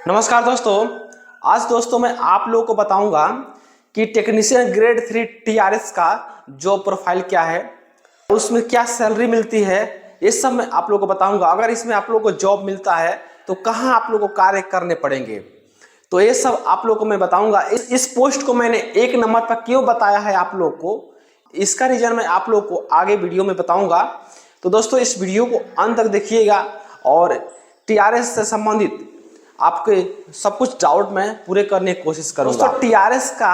नमस्कार दोस्तों। आज दोस्तों मैं आप लोगों को बताऊंगा कि टेक्नीशियन ग्रेड 3 टीआरएस का जॉब प्रोफाइल क्या है, उसमें क्या सैलरी मिलती है, ये सब मैं आप लोगों को बताऊंगा। अगर इसमें आप लोगों को जॉब मिलता है तो कहाँ आप लोगों को कार्य करने पड़ेंगे, तो ये सब आप लोगों को मैं बताऊंगा। इस पोस्ट को मैंने 1 नंबर पर क्यों बताया है आप लोग को, इसका रीजन मैं आप लोग को आगे वीडियो में बताऊंगा। तो दोस्तों इस वीडियो को अंत तक देखिएगा और टीआरएस से संबंधित आपके सब कुछ डाउट मैं पूरे करने की कोशिश करूंगा। दोस्तों टीआरएस का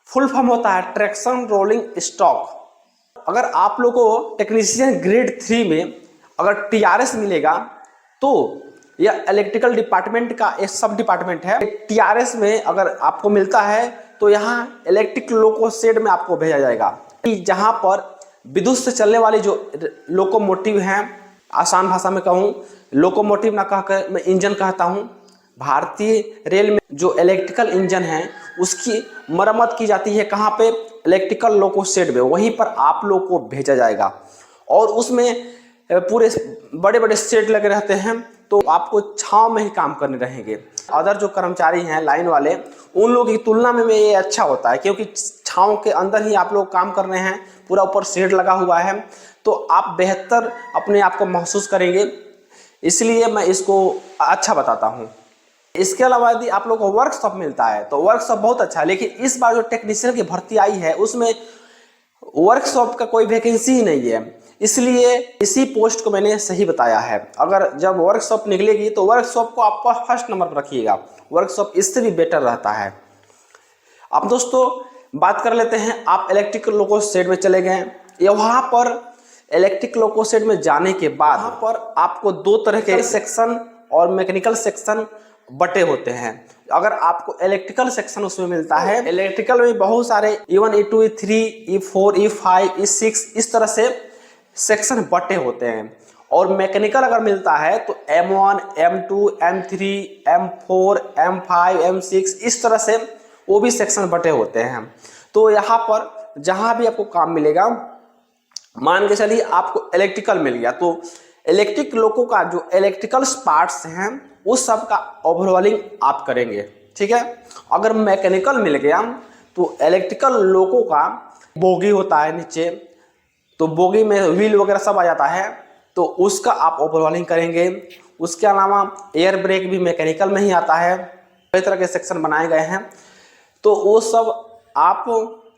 फुल फॉर्म होता है ट्रैक्शन रोलिंग स्टॉक। अगर आप लोग को टेक्नीशियन ग्रेड 3 में अगर टीआरएस मिलेगा तो यह इलेक्ट्रिकल डिपार्टमेंट का एक सब डिपार्टमेंट है। टीआरएस में अगर आपको मिलता है तो यहाँ इलेक्ट्रिक लोको शेड में आपको भेजा जाएगा, जहाँ पर विद्युत से चलने वाली जो लोकोमोटिव हैं, आसान भाषा में कहूँ लोकोमोटिव ना कहकर मैं इंजन कहता हूँ। भारतीय रेल में जो इलेक्ट्रिकल इंजन है उसकी मरम्मत की जाती है कहाँ पे, इलेक्ट्रिकल लोको शेड में, वहीं पर आप लोग को भेजा जाएगा। और उसमें पूरे बड़े बड़े शेड लगे रहते हैं, तो आपको छांव में ही काम करने रहेंगे। अदर जो कर्मचारी हैं लाइन वाले, उन लोगों की तुलना में ये अच्छा होता है क्योंकि छांव के अंदर ही आप लोग काम कर रहे हैं, पूरा ऊपर शेड लगा हुआ है, तो आप बेहतर अपने आप को महसूस करेंगे। इसलिए मैं इसको अच्छा बताता हूँ। इसके अलावा यदि आप लोग को वर्कशॉप मिलता है तो वर्कशॉप बहुत अच्छा है, लेकिन इस बार जो टेक्नीशियन की भर्ती आई है उसमें वर्कशॉप का कोई वैकेंसी ही नहीं है, इसलिए इसी पोस्ट को मैंने सही बताया है। अगर जब वर्कशॉप निकलेगी तो वर्कशॉप को आप फर्स्ट नंबर पर रखिएगा, वर्कशॉप इससे भी बेटर रहता है। अब दोस्तों बात कर लेते हैं, आप इलेक्ट्रिक लोको शेड में चले गए, वहाँ पर इलेक्ट्रिक लोको शेड में जाने के बाद वहाँ पर आपको 2 तरह के सेक्शन और मैकेनिकल सेक्शन बटे होते हैं। अगर आपको इलेक्ट्रिकल सेक्शन उसमें मिलता है, इलेक्ट्रिकल में बहुत सारे E1 E2 E3 E4 E5 E6 इस तरह से सेक्शन बटे होते हैं। और मैकेनिकल अगर मिलता है तो M1 M2 M3 M4 M5 M6 इस तरह से वो भी सेक्शन बटे होते हैं। तो यहाँ पर जहाँ भी आपको काम मिलेगा, मान के चलिए आपको इलेक्ट्रिकल मिल गया तो इलेक्ट्रिक लोको का जो इलेक्ट्रिकल पार्ट्स हैं उस सब का ओवरऑलिंग आप करेंगे, ठीक है। अगर मैकेनिकल मिल गया तो इलेक्ट्रिकल लोको का बोगी होता है नीचे, तो बोगी में व्हील वगैरह सब आ जाता है, तो उसका आप ओवरऑलिंग करेंगे। उसके अलावा एयर ब्रेक भी मैकेनिकल में ही आता है, कई तरह के सेक्शन बनाए गए हैं, तो वो सब आप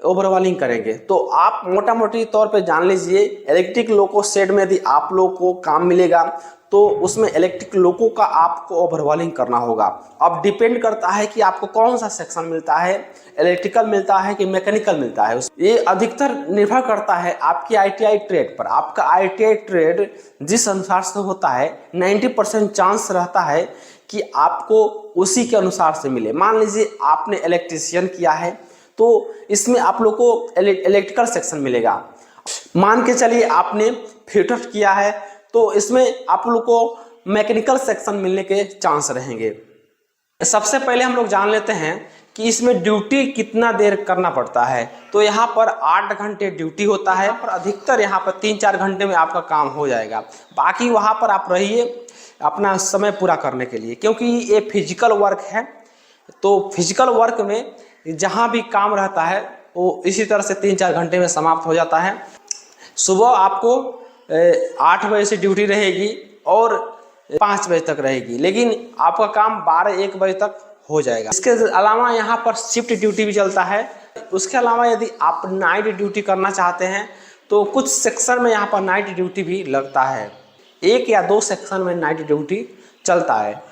ओवरऑलिंग करेंगे। तो आप मोटा मोटी तौर पे जान लीजिए, इलेक्ट्रिक लोको शेड में यदि आप लोग को काम मिलेगा तो उसमें इलेक्ट्रिक लोको का आपको ओवरऑलिंग करना होगा। अब डिपेंड करता है कि आपको कौन सा सेक्शन मिलता है, इलेक्ट्रिकल मिलता है कि मैकेनिकल मिलता है। ये अधिकतर निर्भर करता है आपकी आईटीआई ट्रेड पर। आपका आईटीआई ट्रेड जिस अनुसार से होता है 90% चांस रहता है कि आपको उसी के अनुसार से मिले। मान लीजिए आपने इलेक्ट्रीशियन किया है तो इसमें आप लोग को इलेक्ट्रिकल सेक्शन मिलेगा। मान के चलिए आपने फिटर किया है तो इसमें आप लोग को मैकेनिकल सेक्शन मिलने के चांस रहेंगे। सबसे पहले हम लोग जान लेते हैं कि इसमें ड्यूटी कितना देर करना पड़ता है। तो यहाँ पर 8 घंटे ड्यूटी होता है, पर अधिकतर यहाँ पर 3-4 घंटे में आपका काम हो जाएगा। बाकी वहाँ पर आप रहिए अपना समय पूरा करने के लिए, क्योंकि ये फिजिकल वर्क है। तो फिजिकल वर्क में जहाँ भी काम रहता है वो इसी तरह से 3-4 घंटे में समाप्त हो जाता है। सुबह आपको 8 बजे से ड्यूटी रहेगी और 5 बजे तक रहेगी, लेकिन आपका काम 12-1 बजे तक हो जाएगा। इसके अलावा यहाँ पर शिफ्ट ड्यूटी भी चलता है। उसके अलावा यदि आप नाइट ड्यूटी करना चाहते हैं तो कुछ सेक्शन में यहाँ पर नाइट ड्यूटी भी लगता है, 1 या 2 सेक्शन में नाइट ड्यूटी चलता है।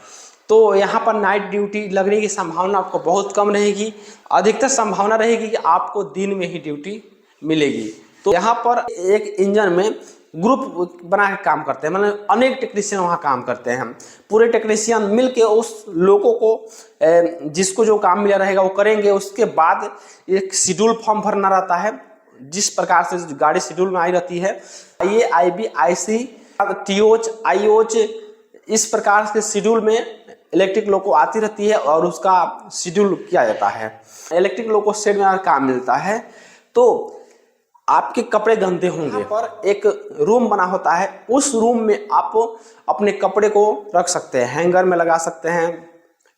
तो यहाँ पर नाइट ड्यूटी लगने की संभावना आपको बहुत कम रहेगी, अधिकतर संभावना रहेगी कि आपको दिन में ही ड्यूटी मिलेगी। तो यहाँ पर एक इंजन में ग्रुप बना के काम करते हैं, मतलब अनेक टेक्नीशियन वहाँ काम करते हैं। पूरे टेक्नीशियन मिलके उस लोगों को जिसको जो काम मिला रहेगा वो करेंगे। उसके बाद एक शेड्यूल फॉर्म भरना रहता है, जिस प्रकार से गाड़ी शेड्यूल में आई रहती है, ये IB IC TOH IOH इस प्रकार के शेड्यूल में इलेक्ट्रिक लोको आती रहती है और उसका शेड्यूल किया जाता है। इलेक्ट्रिक लोको शेड में काम मिलता है तो आपके कपड़े गंदे होंगे, पर एक रूम बना होता है, उस रूम में आप अपने कपड़े को रख सकते हैं, हैंगर में लगा सकते हैं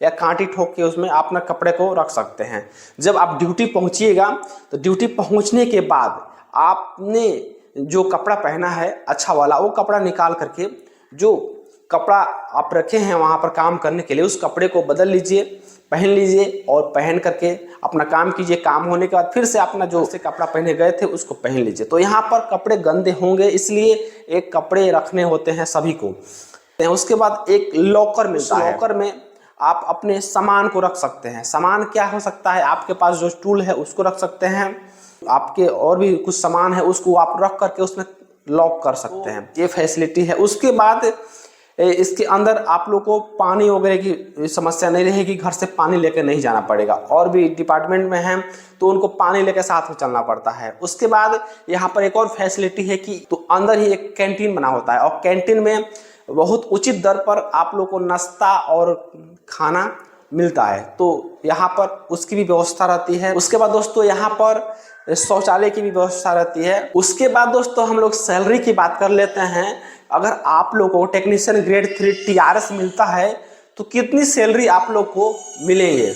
या कांटी ठोक के उसमें अपना कपड़े को रख सकते हैं। जब आप ड्यूटी पहुंचिएगा तो ड्यूटी पहुंचने के बाद आपने जो कपड़ा पहना है अच्छा वाला, वो कपड़ा निकाल करके जो कपड़ा आप रखे हैं वहाँ पर काम करने के लिए, उस कपड़े को बदल लीजिए, पहन लीजिए और पहन करके अपना काम कीजिए। काम होने के बाद फिर से अपना जो से कपड़ा पहने गए थे उसको पहन लीजिए। तो यहाँ पर कपड़े गंदे होंगे, इसलिए एक कपड़े रखने होते हैं सभी को। उसके बाद एक लॉकर मिलता है, लॉकर में आप अपने सामान को रख सकते हैं। सामान क्या हो सकता है, आपके पास जो टूल है उसको रख सकते हैं, आपके और भी कुछ सामान है उसको आप रख करके उसमें लॉक कर सकते हैं, ये फैसिलिटी है। उसके बाद इसके अंदर आप लोग को पानी वगैरह की समस्या नहीं रहेगी, घर से पानी लेकर नहीं जाना पड़ेगा। और भी डिपार्टमेंट में हैं तो उनको पानी लेकर साथ में चलना पड़ता है। उसके बाद यहाँ पर एक और फैसिलिटी है कि तो अंदर ही एक कैंटीन बना होता है और कैंटीन में बहुत उचित दर पर आप लोग को नाश्ता और खाना मिलता है, तो यहाँ पर उसकी भी व्यवस्था रहती है। उसके बाद दोस्तों यहाँ पर शौचालय की भी व्यवस्था रहती है। उसके बाद दोस्तों हम लोग सैलरी की बात कर लेते हैं। अगर आप लोग को टेक्नीशियन ग्रेड 3 TRS मिलता है तो कितनी सैलरी आप लोग को मिलेंगे,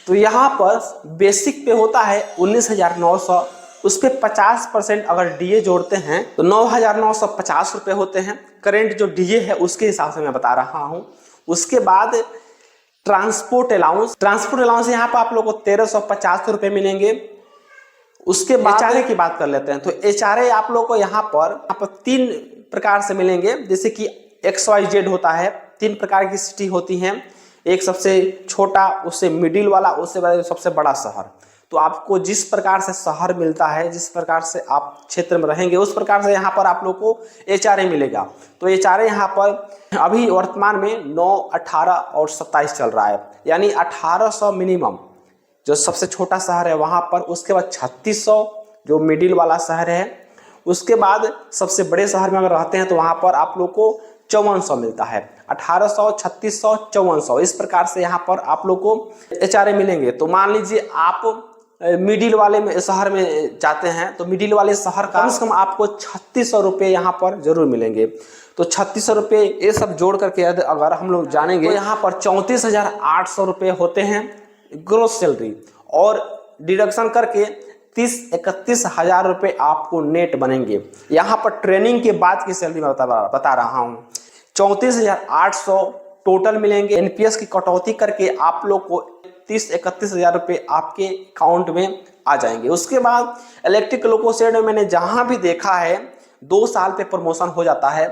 तो यहाँ पर बेसिक पे होता है 19,900, उस पर 50% अगर DA जोड़ते हैं तो 9,950 रुपये होते हैं। करेंट जो DA है उसके हिसाब से मैं बता रहा हूँ। उसके बाद ट्रांसपोर्ट अलाउंस यहाँ पर आप लोग को 1,350 रुपये मिलेंगे। उसके बाद HRA की बात कर लेते हैं, तो HRA आप लोग को यहाँ पर 3 प्रकार से मिलेंगे। जैसे कि XYZ होता है, 3 प्रकार की सिटी होती हैं, एक सबसे छोटा, उससे मिडिल वाला, उससे सबसे बड़ा शहर। तो आपको जिस प्रकार से शहर मिलता है, जिस प्रकार से आप क्षेत्र में रहेंगे, उस प्रकार से यहाँ पर आप लोग को HRA मिलेगा। तो HRA यहाँ पर अभी वर्तमान में 9, 18 और 27 चल रहा है, यानी 1800 मिनिमम जो सबसे छोटा शहर है वहाँ पर। उसके बाद 3600 जो मिडिल वाला शहर है। उसके बाद सबसे बड़े शहर में अगर रहते हैं तो वहाँ पर आप लोग को 5400 मिलता है। 1800, 3600, 5400 इस प्रकार से यहाँ पर आप लोग को HRA मिलेंगे। तो मान लीजिए आप मिडिल वाले में शहर में जाते हैं तो मिडिल वाले शहर का कम से कम आपको 3600 रुपये यहाँ पर जरूर मिलेंगे। तो 3600 रुपये ये सब जोड़ करके अगर हम लोग जानेंगे तो यहाँ पर 34,800 रुपये होते हैं ग्रोस सैलरी, और डिडक्शन करके 30-31 हज़ार रुपये आपको नेट बनेंगे। यहाँ पर ट्रेनिंग के बाद की सैलरी मैं बता रहा हूँ। 34,800 टोटल मिलेंगे। NPS की कटौती करके आप लोग को 30-31 हज़ार रुपये आपके अकाउंट में आ जाएंगे। उसके बाद इलेक्ट्रिक लोको शेड में मैंने जहाँ भी देखा है 2 साल पे प्रमोशन हो जाता है,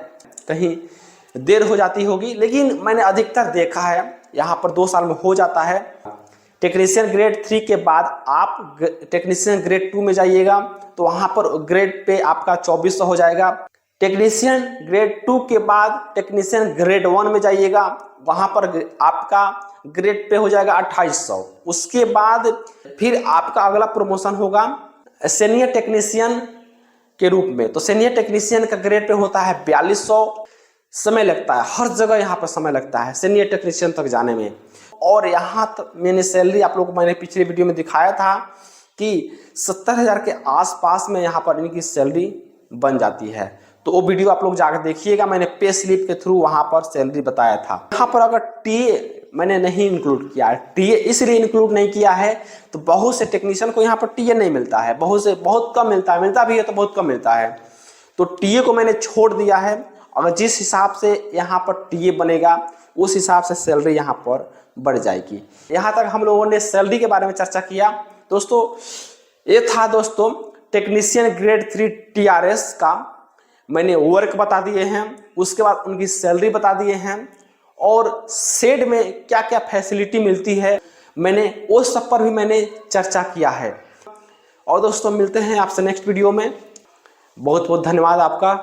कहीं देर हो जाती होगी, लेकिन मैंने अधिकतर देखा है यहाँ पर 2 साल में हो जाता है। टेक्नीशियन ग्रेड 3 के बाद आप टेक्नीशियन ग्रेड 2 में जाइएगा तो वहाँ पर ग्रेड पे आपका 2400 हो जाएगा। टेक्नीशियन ग्रेड 2 के बाद टेक्नीशियन ग्रेड 1 में जाइएगा, वहाँ पर आपका ग्रेड पे हो जाएगा 2800। उसके बाद फिर आपका अगला प्रमोशन होगा सीनियर टेक्नीशियन के रूप में। तो सीनियर टेक्नीशियन का ग्रेड पे होता है 4200। समय लगता है, हर जगह यहाँ पर समय लगता है सीनियर टेक्नीशियन तक जाने में। और यहाँ तक मैंने सैलरी आप लोगों को मैंने पिछले वीडियो में दिखाया था कि 70,000 के आसपास में यहाँ पर इनकी सैलरी बन जाती है। तो वो वीडियो आप लोग जाकर देखिएगा, मैंने पे स्लिप के थ्रू वहाँ पर सैलरी बताया था। यहाँ पर अगर TA मैंने नहीं इंक्लूड किया है, TA इसलिए इंक्लूड नहीं किया है तो बहुत से टेक्नीशियन को यहाँ पर TA नहीं मिलता है, बहुत कम मिलता है, मिलता भी है तो बहुत कम मिलता है। तो TA को मैंने छोड़ दिया है। अगर जिस हिसाब से यहाँ पर TA बनेगा उस हिसाब से सैलरी यहाँ पर बढ़ जाएगी। यहाँ तक हम लोगों ने सैलरी के बारे में चर्चा किया। दोस्तों ये था दोस्तों टेक्नीशियन ग्रेड 3 TRS का, मैंने वर्क बता दिए हैं, उसके बाद उनकी सैलरी बता दिए हैं, और शेड में क्या क्या फैसिलिटी मिलती है मैंने वो सब पर भी मैंने चर्चा किया है। और दोस्तों मिलते हैं आपसे नेक्स्ट वीडियो में। बहुत बहुत धन्यवाद आपका।